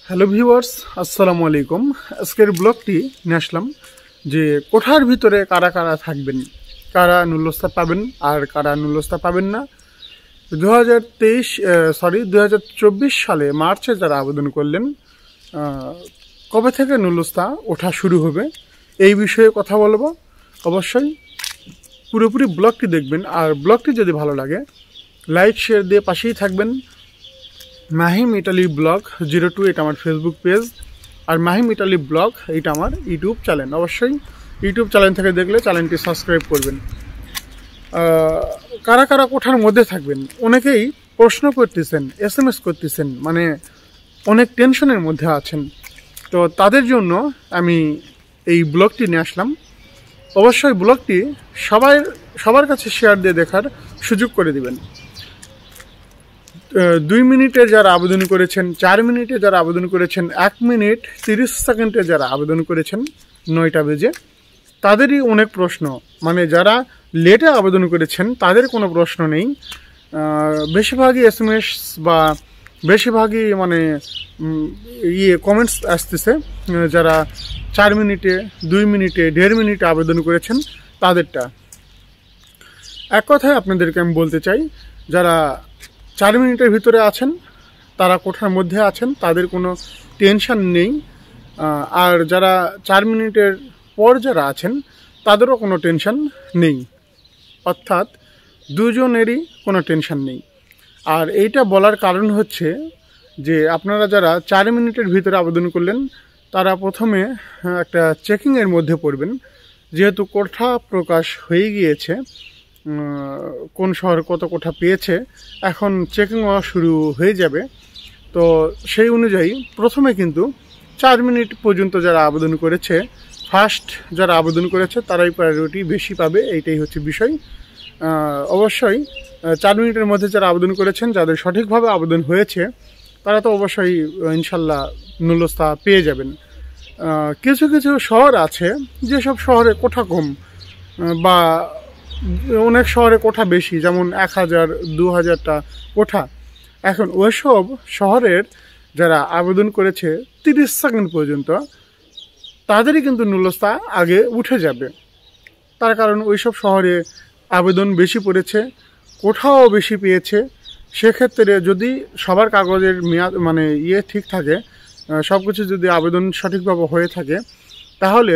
Hello viewers, আসসালামু আলাইকুম। আজকের ব্লগটি নিয়ে আসলাম যে কোঠার ভিতরে কারা কারা থাকবেন, কারা নুলস্তা পাবেন আর কারা নুলস্তা পাবেন না। 2024 সালে মার্চে যারা আবেদন করলেন, কবে থেকে নুলস্তা ওঠা শুরু হবে এই বিষয়ে কথা বলবো। অবশ্যই পুরোপুরি ব্লগটি দেখবেন, আর ব্লগটি যদি ভালো লাগে লাইক শেয়ার দিয়ে পাশেই থাকবেন। মাহিম ইটালি ব্লগ 02 এটা আমার ফেসবুক পেজ, আর মাহিম ইটালি ব্লগ এটা আমার ইউটিউব চ্যানেল। অবশ্যই ইউটিউব চ্যানেল থেকে দেখলে চ্যানেলটি সাবস্ক্রাইব করবেন। কারা কারা কোঠার মধ্যে থাকবেন, অনেকেই প্রশ্ন করতেছেন, SMS করতেছেন, মানে অনেক টেনশনের মধ্যে আছেন। তো তাদের জন্য আমি এই ব্লগটি নিয়ে আসলাম। অবশ্যই ব্লগটি সবার কাছে শেয়ার দিয়ে দেখার সুযোগ করে দিবেন। 2 মিনিটে যারা আবেদন করেছেন, 4 মিনিটে যারা আবেদন করেছেন, 1 মিনিট 30 সেকেন্ডে যারা আবেদন করেছেন 9টা বেজে, তাদেরই অনেক প্রশ্ন। মানে যারা লেটে আবেদন করেছেন তাদের কোনো প্রশ্ন নেই। বেশিরভাগই SMS বা বেশিরভাগই মানে কমেন্টস আসতেছে যারা 4 মিনিটে, 2 মিনিটে, 1.5 মিনিটে আবেদন করেছেন তাদেরটা। এক কথায় আপনাদেরকে আমি বলতে চাই, যারা 4 মিনিটের ভিতরে আছেন, তারা কোঠার মধ্যে আছেন, তাদের কোনো টেনশন নেই। আর যারা 4 মিনিটের পর যারা আছেন তাদেরও কোনো টেনশন নেই, অর্থাৎ দুজনেরই কোনো টেনশন নেই। আর এইটা বলার কারণ হচ্ছে যে আপনারা যারা 4 মিনিটের ভিতরে আবেদন করলেন তারা প্রথমে একটা চেকিংয়ের মধ্যে পড়বেন। যেহেতু কোঠা প্রকাশ হয়ে গিয়েছে, কোন শহর কত কোঠা পেয়েছে, এখন চেকিং হওয়া শুরু হয়ে যাবে। তো সেই অনুযায়ী প্রথমে কিন্তু 4 মিনিট পর্যন্ত যারা আবেদন করেছে, ফার্স্ট যারা আবেদন করেছে তারাই প্রায়োরিটি বেশি পাবে, এইটাই হচ্ছে বিষয়। অবশ্যই 4 মিনিটের মধ্যে যারা আবেদন করেছেন, যাদের সঠিকভাবে আবেদন হয়েছে, তারা তো অবশ্যই ইনশাল্লাহ নুলস্তা পেয়ে যাবেন। কিছু কিছু শহর আছে যেসব শহরে কোঠা কম, বা অনেক শহরে কোঠা বেশি, যেমন 1000, 2000টা কোঠা। এখন ওইসব শহরের যারা আবেদন করেছে 30 সেকেন্ড পর্যন্ত, তাদেরই কিন্তু নুলস্তা আগে উঠে যাবে। তার কারণ ওইসব শহরে আবেদন বেশি পড়েছে, কোঠাও বেশি পেয়েছে। সেক্ষেত্রে যদি সবার কাগজের মেয়াদ মানে ঠিক থাকে, সব কিছু যদি আবেদন সঠিকভাবে হয়ে থাকে, তাহলে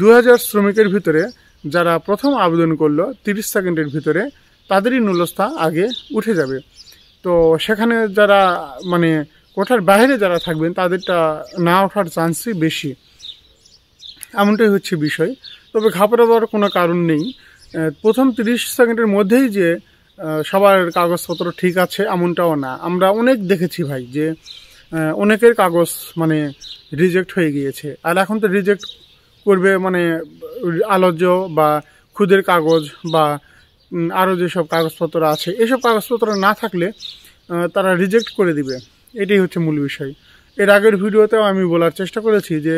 2000 শ্রমিকের ভিতরে যারা প্রথম আবেদন করলো 30 সেকেন্ডের ভিতরে, তাদেরই নুলস্তা আগে উঠে যাবে। তো সেখানে যারা মানে কোঠার বাইরে যারা থাকবেন তাদেরটা না ওঠার চান্সই বেশি, এমনটাই হচ্ছে বিষয়। তবে ঘাবড়াবার কোনো কারণ নেই। প্রথম 30 সেকেন্ডের মধ্যেই যে সবার কাগজপত্র ঠিক আছে এমনটাও না। আমরা অনেক দেখেছি ভাই যে অনেকের কাগজ মানে রিজেক্ট হয়ে গিয়েছে। আর এখন তো রিজেক্ট করবে মানে আলোচ্য বা খুদের কাগজ বা আরও যেসব কাগজপত্র আছে, এসব কাগজপত্র না থাকলে তারা রিজেক্ট করে দিবে, এটাই হচ্ছে মূল বিষয়। এর আগের ভিডিওতেও আমি বলার চেষ্টা করেছি যে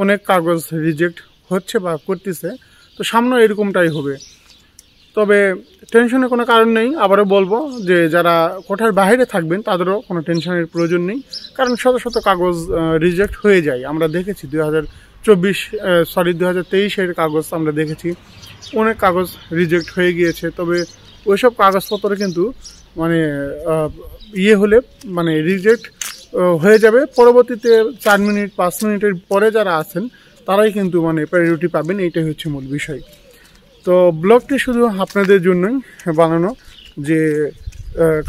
অনেক কাগজ রিজেক্ট হচ্ছে বা করতেছে, তো সামনে এরকমটাই হবে। তবে টেনশনের কোনো কারণ নেই। আবারও বলবো যে যারা কোঠার বাইরে থাকবেন তাদেরও কোনো টেনশনের প্রয়োজন নেই, কারণ শত শত কাগজ রিজেক্ট হয়ে যায়। আমরা দেখেছি 2023-এর কাগজ আমরা দেখেছি, অনেক কাগজ রিজেক্ট হয়ে গিয়েছে। তবে ওইসব কাগজপত্র কিন্তু মানে হলে মানে রিজেক্ট হয়ে যাবে। পরবর্তীতে 4 মিনিট 5 মিনিটের পরে যারা আছেন তারাই কিন্তু মানে প্রায়োরিটি পাবেন, এইটাই হচ্ছে মূল বিষয়। তো ব্লগটি শুধু আপনাদের জন্যই বানানো যে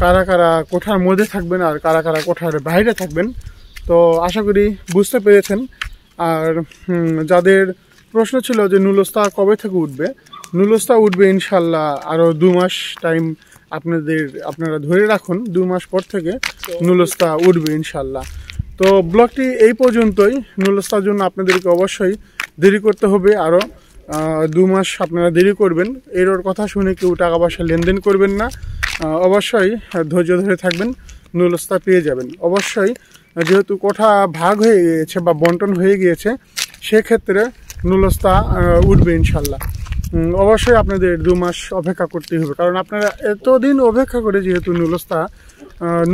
কারা কারা কোঠার মধ্যে থাকবেন আর কারা কারা কোঠার বাইরে থাকবেন। তো আশা করি বুঝতে পেরেছেন। আর যাদের প্রশ্ন ছিল যে নুলস্তা কবে থেকে উঠবে, নুলস্তা উঠবে ইনশাল্লাহ আরও 2 মাস টাইম আপনারা ধরে রাখুন। 2 মাস পর থেকে নুলস্তা উঠবে ইনশাল্লাহ। তো ব্লগটি এই পর্যন্তই। নুলস্তার জন্য আপনাদেরকে অবশ্যই দেরি করতে হবে, আরও 2 মাস আপনারা দেরি করবেন। এর কথা শুনে কেউ টাকা পয়সা লেনদেন করবেন না, অবশ্যই ধৈর্য ধরে থাকবেন, নুলস্তা পেয়ে যাবেন। অবশ্যই যেহেতু কোঠা ভাগ হয়ে গিয়েছে বা বন্টন হয়ে গিয়েছে, সেক্ষেত্রে নুলস্তা উঠবে ইনশাল্লাহ। অবশ্যই আপনাদের 2 মাস অপেক্ষা করতে হবে, কারণ আপনারা এতদিন অপেক্ষা করে যেহেতু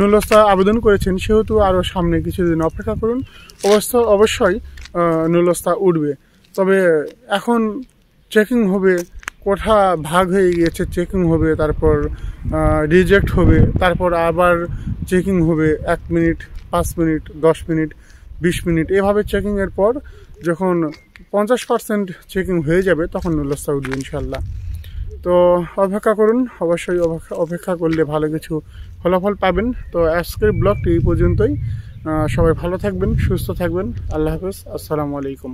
নুলস্তা আবেদন করেছেন, সেহেতু আরও সামনে কিছুদিন অপেক্ষা করুন। অবশ্যই নুলস্তা উঠবে। তবে এখন চেকিং হবে, কোঠা ভাগ হয়ে গিয়েছে, চেকিং হবে, তারপর রিজেক্ট হবে, তারপর আবার চেকিং হবে 1 মিনিট, 5 মিনিট, 10 মিনিট, 20 মিনিট, এভাবে চেকিংয়ের পর যখন 50% চেকিং হয়ে যাবে তখন নুলস্তা উঠবে ইনশাল্লাহ। তো অপেক্ষা করুন, অবশ্যই অপেক্ষা করলে ভালো কিছু ফলাফল পাবেন। তো আজকের ব্লগটি এই পর্যন্তই। সবাই ভালো থাকবেন, সুস্থ থাকবেন। আল্লাহ হাফেজ, আসসালামু আলাইকুম।